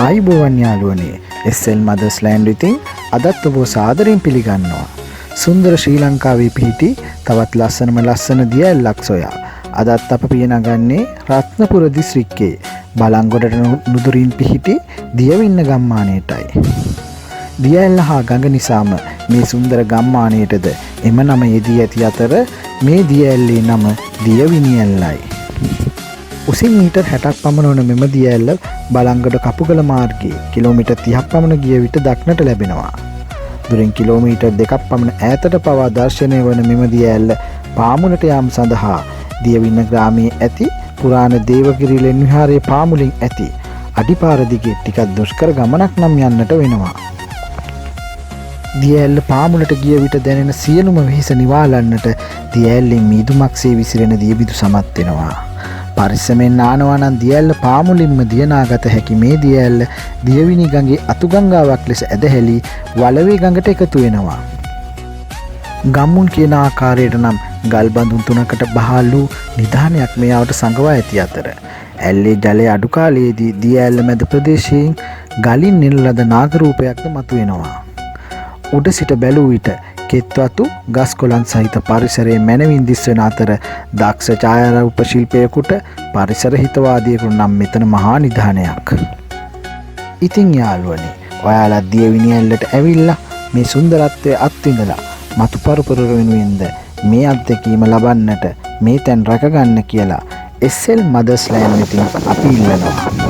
ආයුබෝවන් යාළුවනේ, SL Mothers Land ඉතින් අදත් ඔබ සාදරයෙන් පිළිගන්නවා. සුන්දර ශ්‍රී ලංකාවේ පිහිටි තවත් ලස්සන දියඇල්ලක් සොයා අදත් අප පියනගන්නේ රත්නපුර දිස්ත්‍රික්කයේ බලංගොඩට නුදුරින් පිහිටි දියවින්න ගම්මානයටයි. දියඇල්ල හා ගඟ නිසාම මේ සුන්දර ගම්මානයටද එම නම යෙදී ඇති අතර මේ දියඇල්ලේ නම දියවිනි ඇල්ලයි. උසින් මීටර් 60ක් පමණ වන මෙම දියඇල්ල බලංගොඩ කපුගල මාර්ගයේ කිලෝමීටර් 30ක් පමණ ගිය විට දක්නට ලැබෙනවා. දුරින් කිලෝමීටර් 2ක් පමණ ඈතට පවා දර්ශනය වන මෙම දියඇල්ල පාමුලට යාම සඳහා දියවින්න ග්‍රාමයේ ඇති පුරාණ දේවගිරි ලෙන් විහාරයේ පාමුලින් ඇති අඩිපාර දිගේ ටිකක් දුෂ්කර ගමනක් නම් යන්නට වෙනවා. දියඇල්ල පාමුලට ගිය විට දැනෙන සියලුම වෙහෙස නිවාලන්නට දියඇල්ලෙන් මීදුමක්සේ විසිරෙන දියබිදු සමත් වෙනවා. පරිස්සමෙන් නානවා නම් දියඇල්ල පාමුලින්ම දියනාගත හැකි මේ දියඇල්ල දියවිනි ගඟේ අතුගංගාවක් ලෙස ඇදහැලි වලවේ ගඟට එකතු වෙනවා. ගම්මුන් කියන ආකාරයට නම් ගල් බඳුන් 3කට බහල් වූ නිධානයක් මෙයාවට සංගවා ඇති අතර ඇල්ලේ ජලය අඩු කාලයේදී දියඇල්ල මැද ප්‍රදේශයෙන් ගලින් නිල්ලද නාග රූපයක්ද මතුවෙනවා. උඩ සිට බැලූ විට කෙත්වතු ගස් කොළන් සහිත පරිසරයේ මැනවින් දිස්වන අතර දක්ෂ ඡායාරූප ශිල්පියෙකුට පරිසර හිතවාදියෙකුට නම් මෙතන මහා නිධානයක්. ඉතින් යාළුවනේ, ඔයාලා දියවිනි ඇල්ලට ඇවිල්ලා මේ සුන්දරත්වය අත්විඳලා මතු පරපුර වෙනුවෙන්ද මේ අත්දැකීම ලබන්නට මේ තැන් රැකගන්න කියලා SL Mothers Land ඉතින් අපි ඉල්ලනවා.